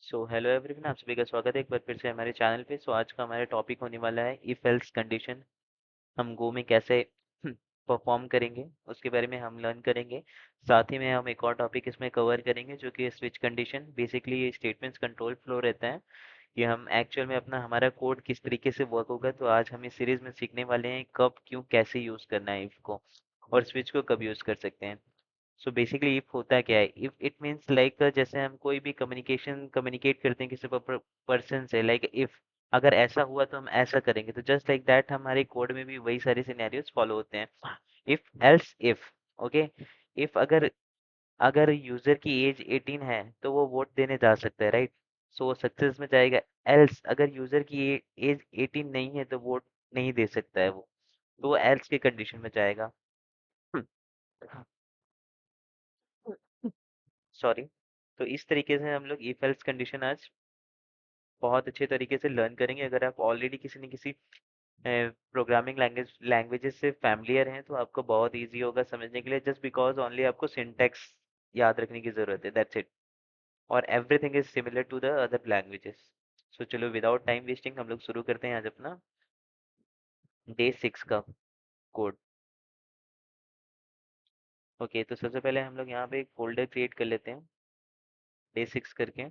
So hello everyone, आप सभी का स्वागत है एक बार फिर से हमारे चैनल पे। आज का हमारा टॉपिक होने वाला है इफ एल्स कंडीशन। हम गो में कैसे परफॉर्म करेंगे उसके बारे में हम लर्न करेंगे। साथ ही में हम एक और टॉपिक इसमें कवर करेंगे जो कि स्विच कंडीशन। बेसिकली ये स्टेटमेंट्स कंट्रोल फ्लो रहता है। ये हम एक्चुअल में अपना हमारा कोड किस तरीके से वर्क होगा, तो आज हम इस सीरीज में सीखने वाले हैं कब क्यों कैसे यूज़ करना है इफ को, और स्विच को कब यूज़ कर सकते हैं। सो बेसिकली इफ होता क्या है, इफ इट मीन्स लाइक जैसे हम कोई भी कम्युनिकेट करते हैं किसी पर्सन से, लाइक इफ अगर ऐसा हुआ तो हम ऐसा करेंगे, तो जस्ट लाइक दैट हमारे कोड में भी वही सारे सिनेरियोज फॉलो होते हैं। If else if, okay. If अगर अगर यूजर की एज 18 है तो वो वोट देने जा सकता है, राइट। सो वो सक्सेस में जाएगा। एल्स अगर यूजर की एज 18 नहीं है तो वोट नहीं दे सकता है वो, तो वो एल्स की कंडीशन में जाएगा। सॉरी। तो इस तरीके से हम लोग इफ एल्स कंडीशन आज बहुत अच्छे तरीके से लर्न करेंगे। अगर आप ऑलरेडी किसी न किसी प्रोग्रामिंग लैंग्वेजेस से फैमिलियर हैं तो आपको बहुत इजी होगा समझने के लिए, जस्ट बिकॉज ओनली आपको सिंटैक्स याद रखने की ज़रूरत है, दैट्स इट। और everything is similar to the other languages. So चलो विदाउट टाइम वेस्टिंग हम लोग शुरू करते हैं आज अपना डे 6 का कोड। ओके, तो सबसे पहले हम लोग यहाँ पे एक फोल्डर क्रिएट कर लेते हैं डे 6 करके।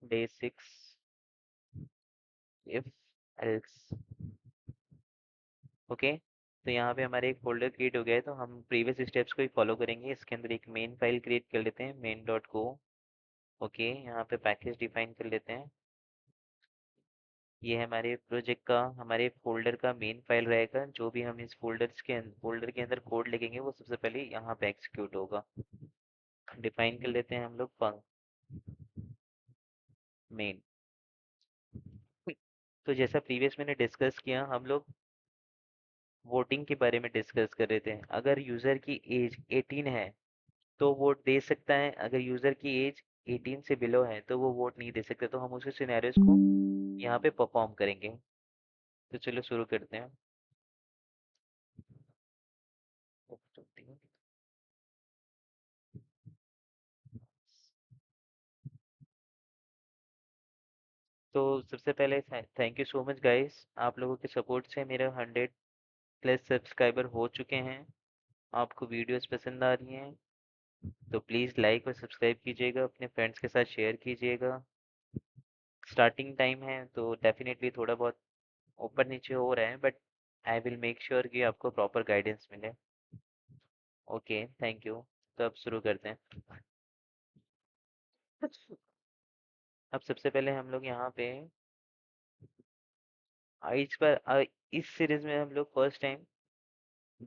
Day 6 if else, okay. तो यहाँ पे हमारे एक फोल्डर क्रिएट हो गया है, तो हम प्रीवियस स्टेप्स को ही फॉलो करेंगे। इसके अंदर एक मेन फाइल क्रिएट कर लेते हैं, मेन डॉट गो। ओके, यहाँ पे पैकेज डिफाइन कर लेते हैं। ये हमारे प्रोजेक्ट का, हमारे फोल्डर का मेन फाइल रहेगा। जो भी हम इस फोल्डर के अंदर कोड लिखेंगे वो सबसे पहले यहाँ पे एग्जीक्यूट होगा। डिफाइन कर लेते हैं हम लोग फंक मेन। तो जैसा प्रीवियस मैंने डिस्कस किया, हम लोग वोटिंग के बारे में डिस्कस कर रहे थे। अगर यूज़र की एज 18 है तो वोट दे सकता है, अगर यूज़र की एज 18 से बिलो है तो वो वोट नहीं दे सकते। तो हम उसी सिनेरियोज को यहाँ पे परफॉर्म करेंगे। तो चलो शुरू करते हैं। तो सबसे पहले thank you so much guys, आप लोगों के सपोर्ट से मेरे 100+ सब्सक्राइबर हो चुके हैं। आपको वीडियोस पसंद आ रही हैं तो प्लीज़ लाइक और सब्सक्राइब कीजिएगा, अपने फ्रेंड्स के साथ शेयर कीजिएगा। स्टार्टिंग टाइम है तो डेफिनेटली थोड़ा बहुत ऊपर नीचे हो रहा है, but I will make sure कि आपको प्रॉपर गाइडेंस मिले। Okay, thank you. तो अब शुरू करते हैं। अब सबसे पहले हम लोग यहाँ पे इस पर इस सीरीज में हम लोग first time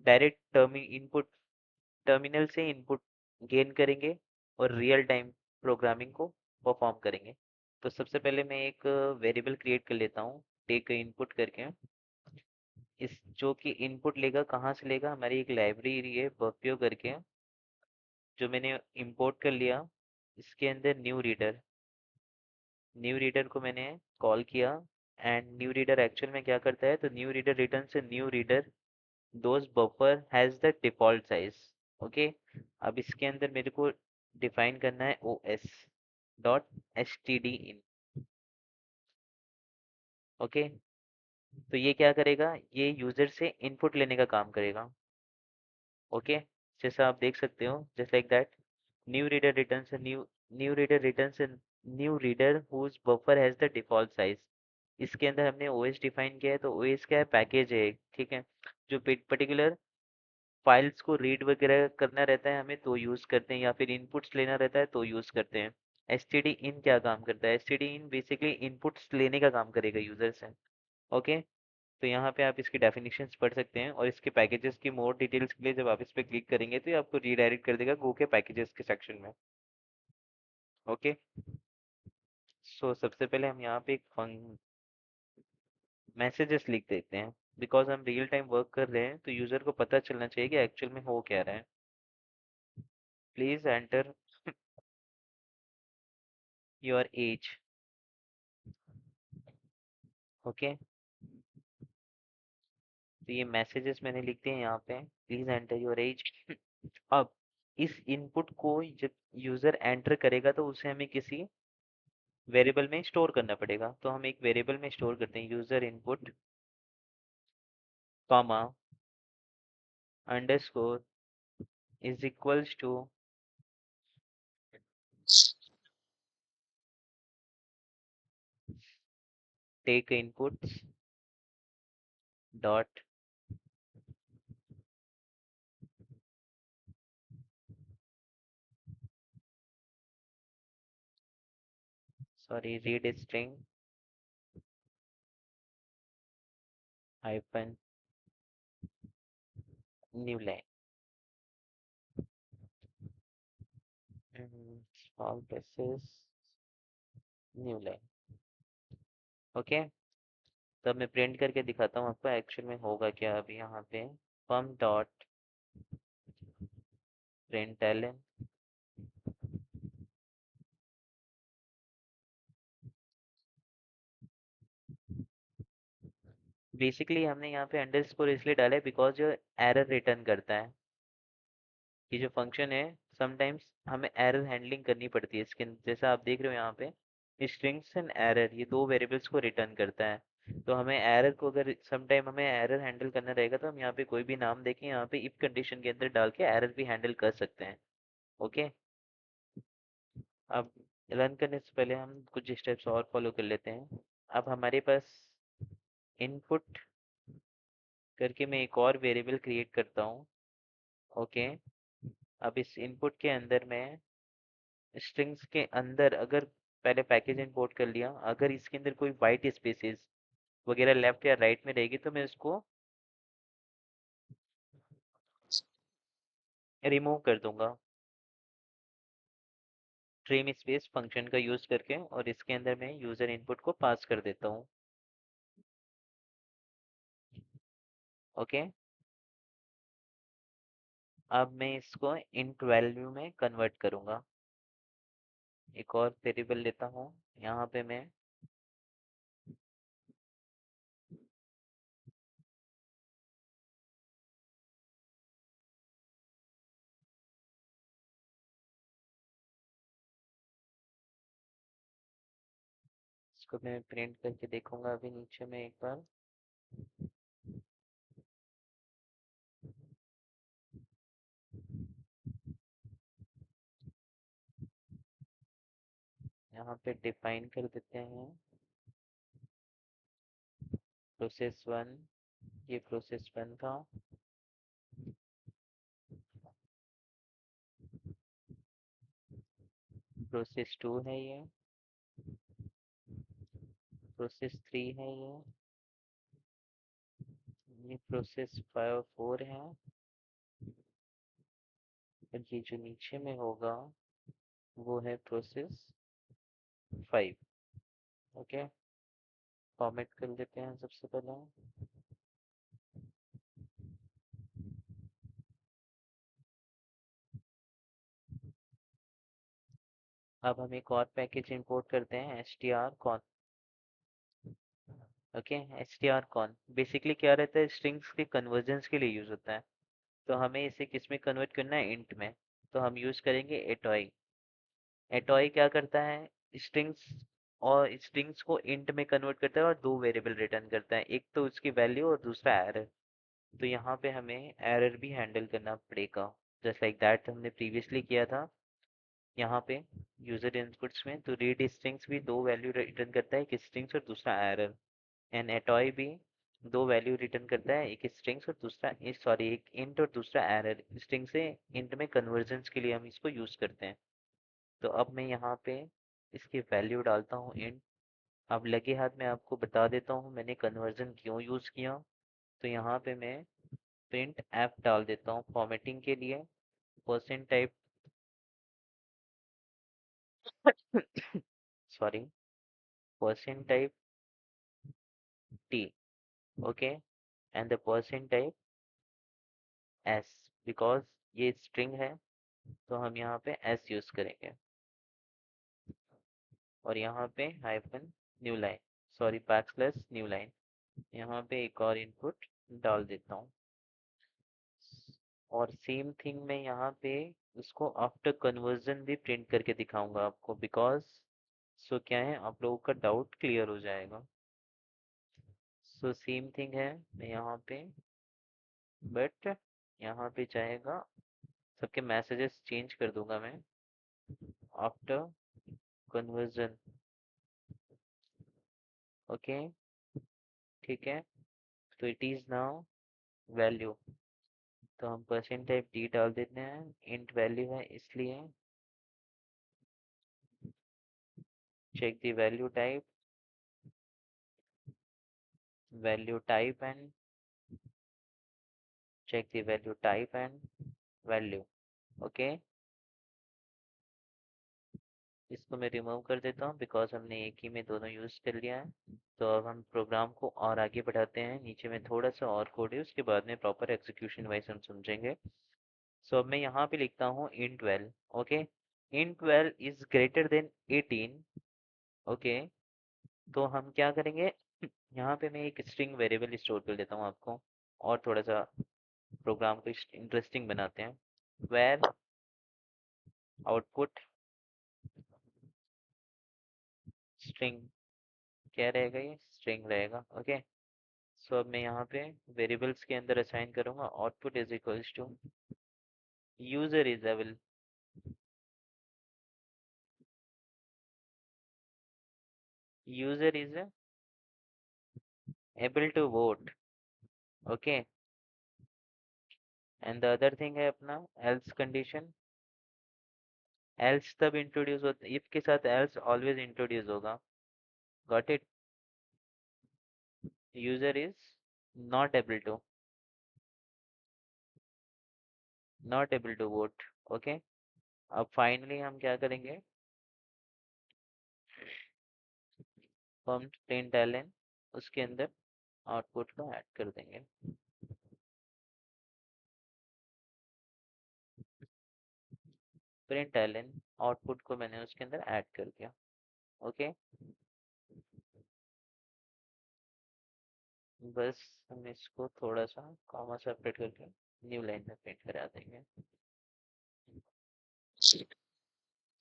direct input terminal से इनपुट गेन करेंगे और रियल टाइम प्रोग्रामिंग को परफॉर्म करेंगे। तो सबसे पहले मैं एक वेरिएबल क्रिएट कर लेता हूँ टेक इनपुट करके। इस जो कि इनपुट लेगा कहाँ से लेगा, हमारी एक लाइब्रेरी है बफियो करके, जो मैंने इंपोर्ट कर लिया। इसके अंदर न्यू रीडर को मैंने कॉल किया। एंड न्यू रीडर एक्चुअल में क्या करता है, तो न्यू रीडर रिटर्न से new reader those buffer has the default size. Okay. अब इसके अंदर मेरे को डिफाइन करना है O S dot S T D in. Okay. तो ये क्या करेगा, ये यूज़र से इनपुट लेने का काम करेगा। ओके। जैसा आप देख सकते हो, just like that new reader return से new reader whose buffer has the default size. इसके अंदर हमने ओएस डिफाइन किया है, तो ओएस क्या है, पैकेज है एक, ठीक है। जो पर्टिकुलर फाइल्स को रीड वगैरह करना रहता है हमें तो यूज़ करते हैं, या फिर इनपुट्स लेना रहता है तो यूज़ करते हैं। एस टी डी इन क्या काम करता है, S T D in basically inputs लेने का काम करेगा यूज़र से। ओके। तो यहाँ पे आप इसकी डेफिनेशंस पढ़ सकते हैं, और इसके पैकेजेस की मोर डिटेल्स के लिए जब आप इस पर क्लिक करेंगे तो ये आपको रीडायरेक्ट कर देगा गो के पैकेजेस के सेक्शन में। ओके। सो सबसे पहले हम यहाँ पे एक मैसेजेस लिख देते हैं। बिकॉज हम रियल टाइम वर्क कर रहे हैं तो यूज़र को पता चलना चाहिए कि एक्चुअल में हो क्या रहा है। Please enter your as. Okay. तो ये मैसेजेस मैंने लिख दिए यहाँ पे, प्लीज एंटर योर एज। अब इस इनपुट को जब यूजर एंटर करेगा तो उसे हमें किसी वेरिएबल में स्टोर करना पड़ेगा, तो हम एक वेरिएबल में स्टोर करते हैं user input comma underscore is equals to take inputs dot sorry read string hyphen new line small braces new line. Okay, तब मैं प्रिंट करके दिखाता हूँ आपको एक्चुअल में होगा क्या अभी यहाँ पे। फर्म डॉट प्रिंट एलन बेसिकली हमने यहाँ पे अंडरस्कोर इसलिए डाला है बिकॉज जो एरर रिटर्न करता है, ये जो फंक्शन है समटाइम्स हमें एरर हैंडलिंग करनी पड़ती है इसके, जैसा आप देख रहे हो यहाँ पे स्ट्रिंग्स एंड एरर ये दो वेरिएबल्स को रिटर्न करता है। तो हमें एरर को अगर समटाइम हमें एरर हैंडल करना रहेगा तो हम यहाँ पे कोई भी नाम देके यहाँ पे इफ कंडीशन के अंदर डाल के एरर भी हैंडल कर सकते हैं। ओके, अब रन करने से पहले हम कुछ स्टेप्स और फॉलो कर लेते हैं। अब हमारे पास इनपुट करके मैं एक और वेरिएबल क्रिएट करता हूँ। ओके, अब इस इनपुट के अंदर मैं स्ट्रिंग्स के अंदर अगर पहले पैकेज इंपोर्ट कर लिया, अगर इसके अंदर कोई वाइट स्पेसेस वगैरह लेफ्ट या राइट में रहेगी तो मैं उसको रिमूव कर दूंगा ट्रिम स्पेस फंक्शन का यूज करके, और इसके अंदर मैं यूजर इनपुट को पास कर देता हूँ। ओके, अब मैं इसको इंट वैल्यू में कन्वर्ट करूंगा। एक और वेरिएबल लेता हूँ, यहाँ पे मैं इसको मैं प्रिंट करके देखूंगा अभी नीचे में एक बार। यहाँ पे डिफाइन कर देते हैं प्रोसेस वन, ये प्रोसेस वन था। प्रोसेस टू है प्रोसेस थ्री है ये प्रोसेस फाइव फोर है, और ये जो नीचे में होगा वो है प्रोसेस फाइव। ओके, फॉर्मेट कर देते हैं सबसे पहले। अब हम एक और पैकेज इंपोर्ट करते हैं एच टी आर कॉन। ओके, एच टी आर कॉन बेसिकली क्या रहता है, स्ट्रिंग्स के कन्वर्जन्स के लिए यूज होता है। तो हमें इसे किस में कन्वर्ट करना है, इंट में। तो हम यूज करेंगे एटॉय। एटॉय क्या करता है, स्ट्रिंग्स और स्ट्रिंग्स को इंट में कन्वर्ट करता है और दो वेरिएबल रिटर्न करता है, एक तो उसकी वैल्यू और दूसरा एरर। तो यहाँ पे हमें एरर भी हैंडल करना पड़ेगा जस्ट लाइक दैट हमने प्रीवियसली किया था। यहाँ पे यूजर इनपुट्स में तो रीड स्ट्रिंग्स भी दो वैल्यू रिटर्न करता है, एक स्ट्रिंग्स और दूसरा एरर। एंड एटॉय भी दो वैल्यू रिटर्न करता है, एक स्ट्रिंग्स और दूसरा सॉरी एक इंट और दूसरा एरर। स्ट्रिंग से इंट में कन्वर्जन्स के लिए हम इसको यूज करते हैं। तो अब मैं यहाँ पे इसकी वैल्यू डालता हूँ इंट। अब लगे हाथ में आपको बता देता हूँ मैंने कन्वर्जन क्यों यूज किया। तो यहाँ पे मैं प्रिंट एफ डाल देता हूँ फॉर्मेटिंग के लिए, percent type sorry percent type T. Okay, and the percent type S, because ये स्ट्रिंग है तो हम यहाँ पे एस यूज करेंगे। और यहाँ पे hyphen new line, sorry backslash new line, यहाँ पे एक और इनपुट डाल देता हूँ। और सेम थिंग मैं यहाँ पे उसको आफ्टर कन्वर्जन भी प्रिंट करके दिखाऊंगा आपको, बिकॉज सो क्या है, आप लोगों का डाउट क्लियर हो जाएगा। सो सेम थिंग है मैं यहाँ पे, बट यहाँ पे जाएगा, सबके मैसेजेस चेंज कर दूंगा मैं आफ्टर कन्वर्जन। ओके, ठीक है। तो इट इज नाउ वैल्यू, तो हम परसेंट टाइप डी डाल देते हैं, इंट वैल्यू है इसलिए check the value type and check the value type and value। Okay, इसको मैं रिमूव कर देता हूँ बिकॉज हमने एक ही में दोनों यूज कर लिया है। तो अब हम प्रोग्राम को और आगे बढ़ाते हैं, नीचे में थोड़ा सा और कोड है, उसके बाद में प्रॉपर एग्जीक्यूशन वाइज हम समझेंगे। सो अब मैं यहाँ पे लिखता हूँ int 12। Okay, int 12 is greater than 18। Okay, तो हम क्या करेंगे, यहाँ पे मैं एक स्ट्रिंग वेरिएबल स्टोर कर देता हूँ आपको, और थोड़ा सा प्रोग्राम को इंटरेस्टिंग बनाते हैं। where आउटपुट स्ट्रिंग, क्या रहेगा, ये स्ट्रिंग रहेगा। ओके, सो अब मैं यहाँ पे वेरिएबल्स के अंदर असाइन करूँगा output is equals to user is able, user is able to vote. Okay, and the other thing है अपना एल्स कंडीशन। एल्स तब इंट्रोड्यूस होता, इफ के साथ एल्स ऑलवेज इंट्रोड्यूस होगा। Got it, user is not able to, not able to vote. Okay, अब finally हम क्या करेंगे, हम प्रिंट एलन उसके अंदर आउटपुट को ऐड कर देंगे। प्रिंट एलन आउटपुट को मैंने उसके अंदर ऐड कर दिया। ओके, बस हम इसको थोड़ा सा कॉमा सेपरेट करके न्यू लाइन में प्रिंट करा देंगे।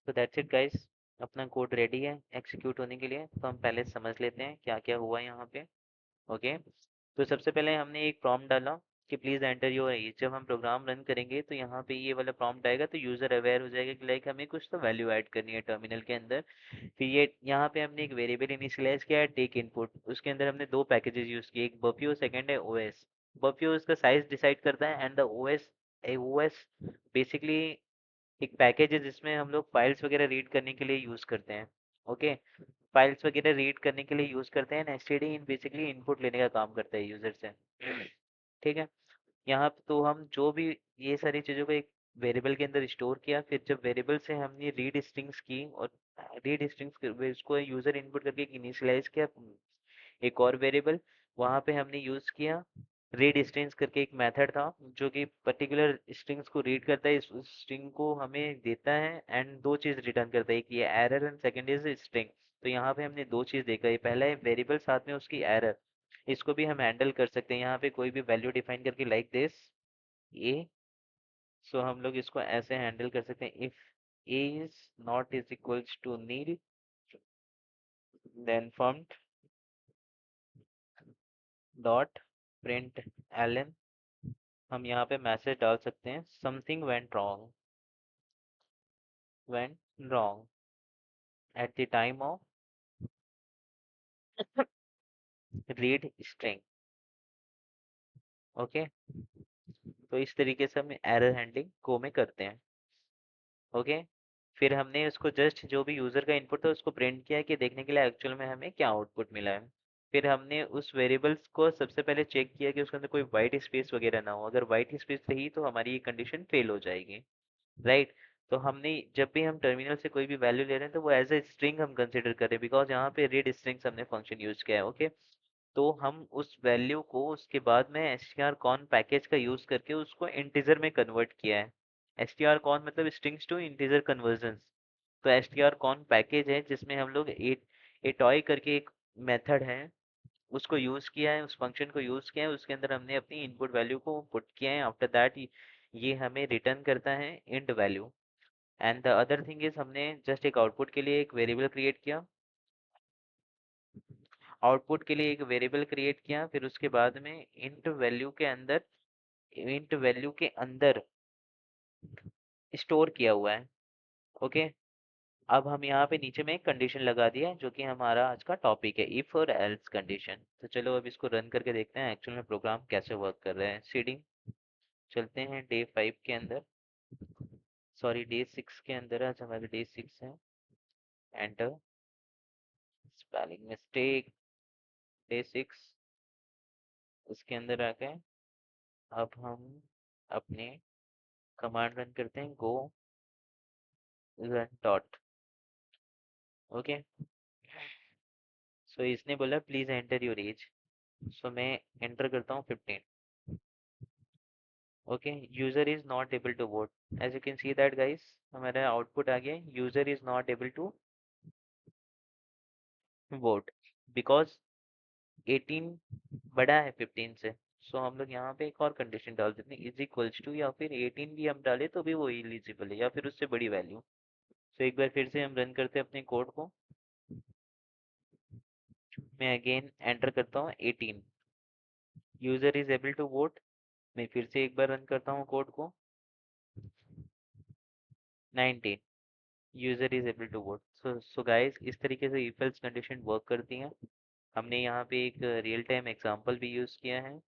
तो दैट्स इट गाइस, अपना कोड रेडी है एग्जीक्यूट होने के लिए। तो हम पहले समझ लेते हैं क्या क्या हुआ यहाँ पे। ओके, तो सबसे पहले हमने एक प्रॉम्प्ट डाला कि प्लीज एंटर योर एज। जब हम प्रोग्राम रन करेंगे तो यहाँ पे ये वाला प्रॉम्प्ट आएगा, तो यूजर अवेयर हो जाएगा कि लाइक हमें कुछ तो वैल्यू ऐड करनी है टर्मिनल के अंदर। फिर ये यहाँ पे हमने एक वेरिएबल इनिशियलाइज किया है टेक इनपुट, उसके अंदर हमने दो पैकेजेस यूज किए, एक बफियो, सेकंड है ओएस। बफियो उसका साइज डिसाइड करता है and the OS, OS basically एक पैकेज है जिसमें हम लोग फाइल्स वगैरह रीड करने के लिए यूज करते हैं। ओके, फाइल्स वगैरह रीड करने के लिए यूज करते हैं, एसटीडी इन बेसिकली इनपुट लेने का काम करता है यूजर से। ठीक है, यहाँ पे तो हम जो भी ये सारी चीज़ों को एक वेरिएबल के अंदर स्टोर किया, फिर जब वेरिएबल से हमने रीड स्ट्रिंग्स की और रीड स्ट्रिंग्स उसको यूजर इनपुट करके इनिशियलाइज किया एक और वेरिएबल, वहाँ पे हमने यूज किया रीड स्ट्रिंग्स करके एक मेथड था जो कि पर्टिकुलर स्ट्रिंग्स को रीड करता है, इस स्ट्रिंग को हमें देता है एंड दो चीज़ रिटर्न करता है, एक ये error and second is string. तो यहाँ पे हमने दो चीज़ देखा है, पहला है वेरिएबल साथ में उसकी एरर, इसको भी हम हैंडल कर सकते हैं यहाँ पे कोई भी वैल्यू डिफाइन करके लाइक दिस ए। सो हम लोग इसको ऐसे हैंडल कर सकते हैं, if A is not is equals to nil then formed dot print एलन, हम यहाँ पे मैसेज डाल सकते हैं something went wrong, went wrong at the time of read string. Okay, तो इस तरीके से हम एरर हैंडलिंग को में करते हैं। ओके, फिर हमने उसको जस्ट जो भी यूज़र का इनपुट था उसको प्रिंट किया कि देखने के लिए एक्चुअल में हमें क्या आउटपुट मिला है। फिर हमने उस वेरिएबल्स को सबसे पहले चेक किया कि उसके अंदर कोई वाइट स्पेस वगैरह ना हो, अगर वाइट स्पेस रही तो हमारी ये कंडीशन फेल हो जाएगी। राइट, तो हमने जब भी हम टर्मिनल से कोई भी वैल्यू ले रहे हैं तो वो एज ए स्ट्रिंग हम कंसिडर करें, बिकॉज यहाँ पे रीड स्ट्रिंग्स हमने फंक्शन यूज किया है। ओके, तो हम उस वैल्यू को उसके बाद में एसटीआर कॉन पैकेज का यूज करके उसको इंटीजर में कन्वर्ट किया है। एसटीआर कॉन मतलब स्ट्रिंग्स टू इंटीजर कन्वर्जन। तो एसटीआर कॉन पैकेज है जिसमें हम लोग एटॉय करके एक मेथड है उसको यूज किया है, उस फंक्शन को यूज किया है, उसके अंदर हमने अपनी इनपुट वैल्यू को पुट किया है। आफ्टर दैट ये हमें रिटर्न करता है int value. And the other thing is हमने जस्ट एक आउटपुट के लिए एक वेरिएबल क्रिएट किया, आउटपुट के लिए एक वेरिएबल क्रिएट किया, फिर उसके बाद में इंट वैल्यू के अंदर स्टोर किया हुआ है। ओके, अब हम यहाँ पे नीचे में एक कंडीशन लगा दिया है, जो कि हमारा आज का टॉपिक है, इफ और एल्स कंडीशन। तो चलो अब इसको रन करके देखते हैं एक्चुअल में प्रोग्राम कैसे वर्क कर रहे हैं। सीडिंग चलते हैं डे 5 के अंदर, सॉरी डे 6 के अंदर, आज हमारे डे 6 है। एंटर, स्पेलिंग मिस्टेक, डे 6 उसके अंदर आ गए। अब हम अपने कमांड रन करते हैं, go run dot. Okay, so इसने बोला please enter your age, so मैं एंटर करता हूँ 15। Okay, user is not able to vote, as you can see that guys, हमारा आउटपुट आ गया, user is not able to vote because 18 बड़ा है 15 से। सो हम लोग यहाँ पे एक और कंडीशन डाल देते हैं, इज इक्वल्स टू, या फिर 18 भी हम डालें तो भी वो एलिजिबल है, या फिर उससे बड़ी वैल्यू। सो एक बार फिर से हम रन करते हैं अपने कोड को, मैं अगेन एंटर करता हूँ 18, user is able to vote. मैं फिर से एक बार रन करता हूँ कोड को, 19, user is able to vote. So guys, इस तरीके से इफ एल्स कंडीशन वर्क करती हैं। हमने यहाँ पे एक रियल टाइम एग्जांपल भी यूज़ किया है।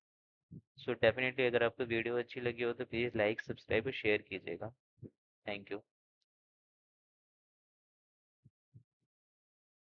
सो डेफिनेटली अगर आपको वीडियो अच्छी लगी हो तो प्लीज़ लाइक, सब्सक्राइब और शेयर कीजिएगा। Thank you.